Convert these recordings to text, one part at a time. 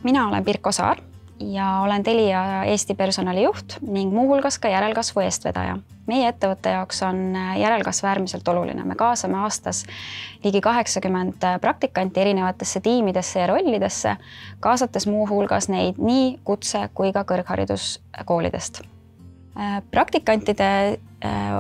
Mina olen Pirko Saar ja olen Telia Eesti personalijuht ning muuhulgas ka järelkasvu eestvedaja. Meie ettevõtte jaoks on järelkasv äärmiselt oluline. Me kaasame aastas ligi 80 praktikanti erinevatesse tiimidesse ja rollidesse, kaasates muuhulgas neid nii kutse- kui ka kõrghariduskoolidest. Praktikantide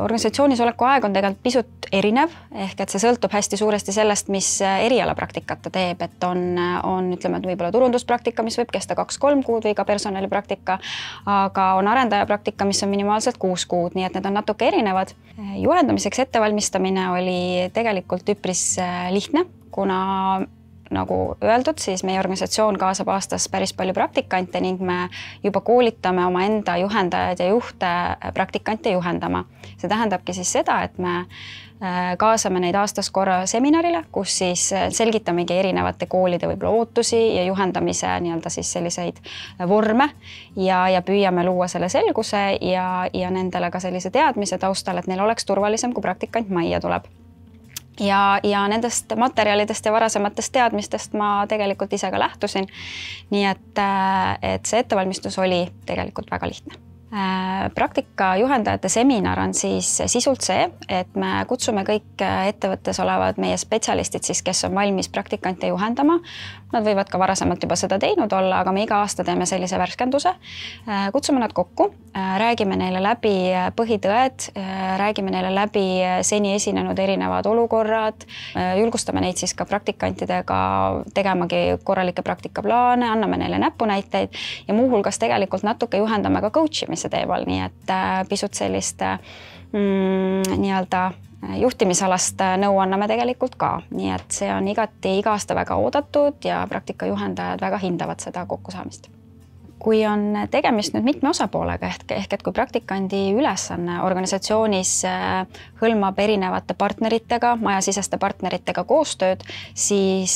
organisatsioonis oleku aeg on tegelikult pisut erinev, ehk et see sõltub hästi suuresti sellest, mis erialapraktikat ta teeb, et on ütleme, et võib-olla turunduspraktika, mis võib kesta 2-3 kuud või ka personalipraktika, aga on arendajapraktika, mis on minimaalselt 6 kuud, nii et need on natuke erinevad. Juhendamiseks ettevalmistamine oli tegelikult üpris lihtne, kuna nagu öeldud, siis meie organisatsioon kaasab aastas päris palju praktikante ning me juba koolitame oma enda juhendajad ja juhte praktikante juhendama. See tähendabki siis seda, et me kaasame neid aastas korra seminarile, kus siis selgitamegi erinevate koolide võib-olla ootusi ja juhendamise nii-öelda siis selliseid vorme ja püüame luua selle selguse ja nendele ka sellise teadmise taustal, et neil oleks turvalisem, kui praktikant majja tuleb. Ja nendest materjalidest ja varasematest teadmistest ma tegelikult ise ka lähtusin. Nii et see ettevalmistus oli tegelikult väga lihtne. Praktika juhendajate seminar on siis sisult see, et me kutsume kõik ettevõttes olevad meie spetsialistid, siis, kes on valmis praktikante juhendama. Nad võivad ka varasemalt juba seda teinud olla, aga me iga aasta teeme sellise värskenduse. Kutsume nad kokku, räägime neile läbi põhitõed, räägime neile läbi seni esinenud erinevad olukorrad, julgustame neid siis ka praktikantidega tegemagi korralikke praktikaplaane, anname neile näpunäiteid ja muuhulgas tegelikult natuke juhendame ka coachimise teemal, nii et pisut sellist nii-öelda juhtimisalast nõu anname tegelikult ka, nii et see on igati iga aasta väga oodatud ja praktikajuhendajad väga hindavad seda kokkusaamist. Kui on tegemist nüüd mitme osapoolega ehk et kui praktikandi ülesanne organisatsioonis hõlmab erinevate partneritega, majasiseste partneritega koostööd, siis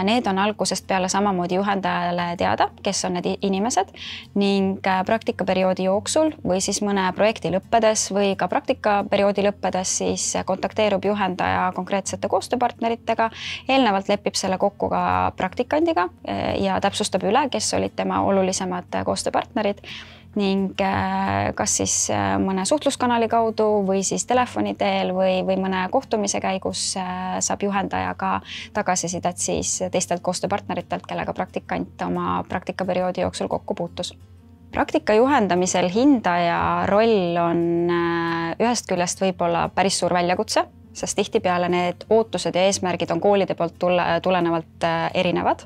need on algusest peale samamoodi juhendajale teada, kes on need inimesed ning praktikaperioodi jooksul või siis mõne projekti lõppedes või ka praktikaperioodi lõppedes siis kontakteerub juhendaja konkreetsete koostööpartneritega, eelnevalt lepib selle kokku ka praktikandiga ja täpsustab üle, kes olid tema olulisemad koostööpartnerid ning kas siis mõne suhtluskanali kaudu või siis telefoni teel või mõne kohtumise käigus saab juhendaja ka tagasisidet siis teistelt koostööpartneritelt, kellega praktikant oma praktikaperioodi jooksul kokku puutus. Praktika juhendamisel hindaja roll on ühest küljest võib-olla päris suur väljakutse, sest tihtipeale need ootused ja eesmärgid on koolide poolt tulenevalt erinevad.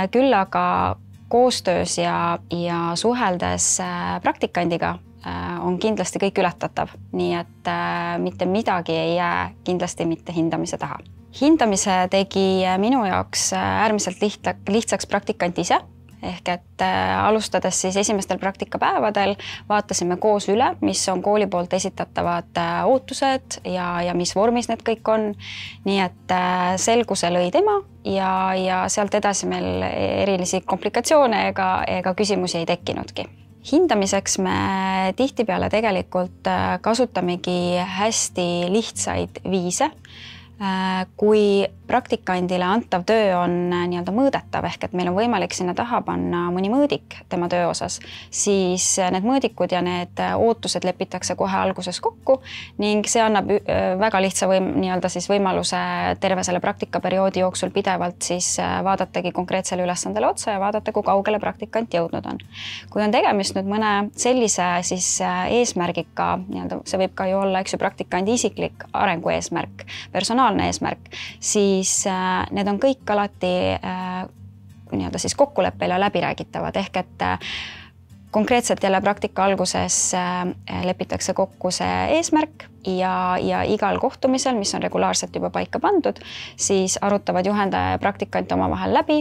Küll aga koostöös ja suheldes praktikandiga on kindlasti kõik ületatav, nii et mitte midagi ei jää kindlasti mitte hindamise taha. Hindamise tegi minu jaoks äärmiselt lihtsaks praktikant ise, ehk et alustades siis esimestel praktikapäevadel vaatasime koos üle, mis on kooli poolt esitatavad ootused ja mis vormis need kõik on. Nii et selguse lõi tema ja sealt edasi meil erilisi komplikatsioone ega küsimusi ei tekkinudki. Hindamiseks me tihtipeale tegelikult kasutamegi hästi lihtsaid viise. Kui praktikandile antav töö on nii-öelda mõõdetav, ehk et meil on võimalik sinna taha panna mõni mõõdik tema töö osas, siis need mõõdikud ja need ootused lepitakse kohe alguses kokku ning see annab väga lihtsa nii-öelda siis võimaluse terve selle praktikaperioodi jooksul pidevalt siis vaadatagi konkreetsele ülesandele otsa ja vaadata, kui kaugele praktikant jõudnud on. Kui on tegemist nüüd mõne sellise siis eesmärgiga, nii-öelda see võib ka ju olla, eks ju, praktikandi isiklik arengu eesmärk, personaalne eesmärk, siis need on kõik alati nii-öelda siis kokkuleppel ja läbiräägitavad, ehk et konkreetselt jälle praktika alguses lepitakse kokku see eesmärk ja igal kohtumisel, mis on regulaarselt juba paika pandud, siis arutavad juhendaja ja praktikant omavahel läbi,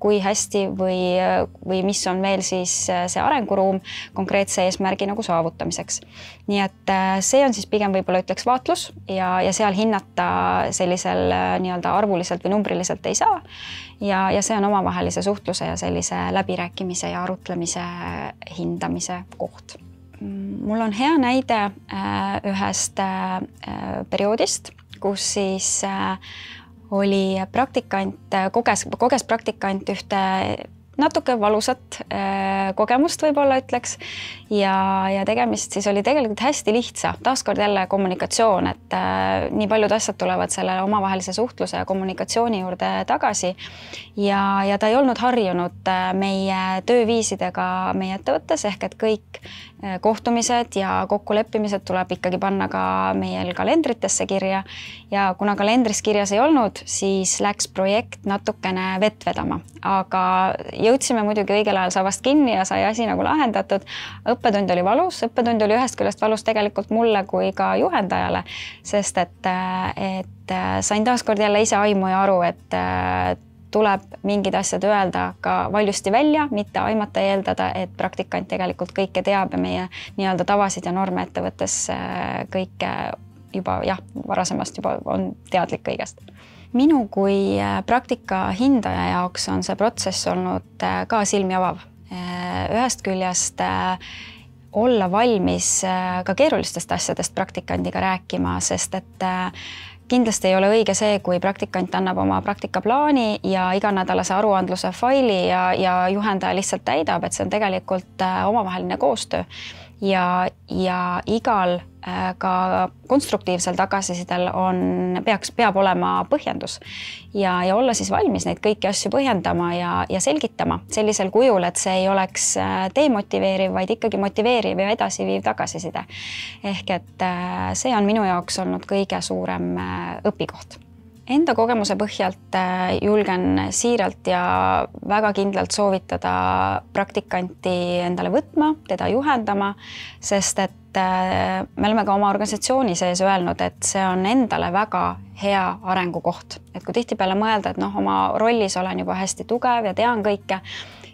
kui hästi või mis on veel siis see arenguruum konkreetse eesmärgi nagu saavutamiseks. Nii et see on siis pigem võib-olla ütleks vaatlus ja seal hinnata sellisel nii-öelda arvuliselt või numbriliselt ei saa. Ja see on omavahelise suhtluse ja sellise läbirääkimise ja arutlemise hindamise koht. Mul on hea näide ühest perioodist, kus siis oli praktikant, koges praktikant ühte natuke valusat kogemust võib-olla ütleks ja tegemist siis oli tegelikult hästi lihtsa. Taaskord jälle kommunikatsioon, et nii paljud asjad tulevad selle omavahelise suhtluse ja kommunikatsiooni juurde tagasi ja ta ei olnud harjunud meie tööviisidega meie ettevõttes ehk et kõik kohtumised ja kokkuleppimised tuleb ikkagi panna ka meil kalendritesse kirja ja kuna kalendris kirjas ei olnud, siis läks projekt natukene vett vedama, aga jõudsime muidugi õigel ajal sabast kinni ja sai asi nagu lahendatud. Õppetund oli valus, õppetund oli ühest küljest valus tegelikult mulle kui ka juhendajale, sest et sain taaskord jälle ise aimu ja aru, et tuleb mingid asjad öelda ka valjusti välja, mitte aimata ja eeldada, et praktikant tegelikult kõike teab ja meie nii-öelda tavasid ja norme ettevõttes kõike juba varasemast juba on teadlik kõigest. Minu kui praktika hindaja jaoks on see protsess olnud ka silmi avav. Ühest küljest olla valmis ka keerulistest asjadest praktikandiga rääkima, sest et kindlasti ei ole õige see, kui praktikant annab oma praktikaplaani ja iganädalase aruandluse faili ja juhendaja lihtsalt täidab, et see on tegelikult omavaheline koostöö ja igal ka konstruktiivsel tagasisidel peab olema põhjendus ja olla siis valmis neid kõiki asju põhjendama ja selgitama sellisel kujul, et see ei oleks demotiveeriv, vaid ikkagi motiveeriv ja edasiviiv tagasiside. Ehk et see on minu jaoks olnud kõige suurem õpikoht. Enda kogemuse põhjalt julgen siiralt ja väga kindlalt soovitada praktikanti endale võtma, teda juhendama, sest et me oleme ka oma organisatsiooni sees öelnud, et see on endale väga hea arengukoht. Et kui tihtipeale mõelda, et oma rollis olen juba hästi tugev ja tean kõike,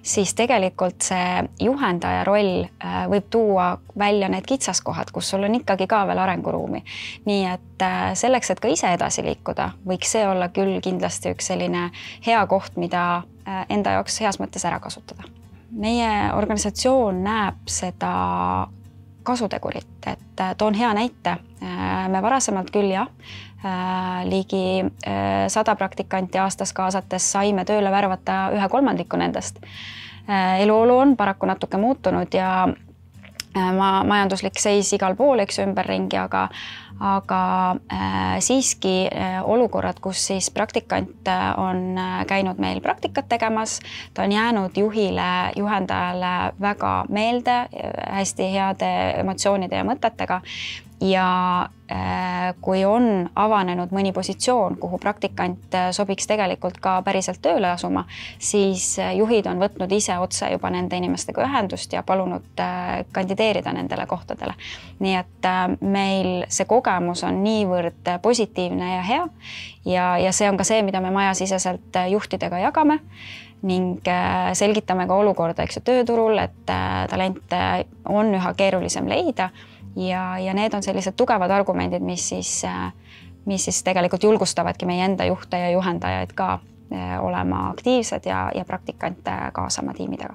siis tegelikult see juhendaja roll võib tuua välja need kitsaskohad, kus sul on ikkagi ka veel arenguruumi. Nii et selleks, et ka ise edasi liikuda, võiks see olla küll kindlasti üks selline hea koht, mida enda jaoks heas mõttes ära kasutada. Meie organisatsioon näeb seda kasutegurit, et toon hea näite. Me varasemalt küll ligi 100 praktikanti aastas kaasates saime tööle värvata 1/3 nendest. Eluolu on paraku natuke muutunud ja majanduslik seis igal pool, eks ümberringi, aga siiski olukorrad, kus siis praktikant on käinud meil praktikat tegemas, ta on jäänud juhendajale väga meelde, hästi heade emotsioonide ja mõtetega ja kui on avanenud mõni positsioon, kuhu praktikant sobiks tegelikult ka päriselt tööle asuma, siis juhid on võtnud ise otse juba nende inimestega ühendust ja palunud kandideerida nendele kohtadele. Nii et meil see kogemus on niivõrd positiivne ja hea ja see on ka see, mida me majasiseselt juhtidega jagame ning selgitame ka olukorda tööturul, et talente on üha keerulisem leida ja need on sellised tugevad argumendid, mis siis tegelikult julgustavadki meie enda juhte ja juhendajaid ka olema aktiivsed ja praktikante kaasama tiimidega.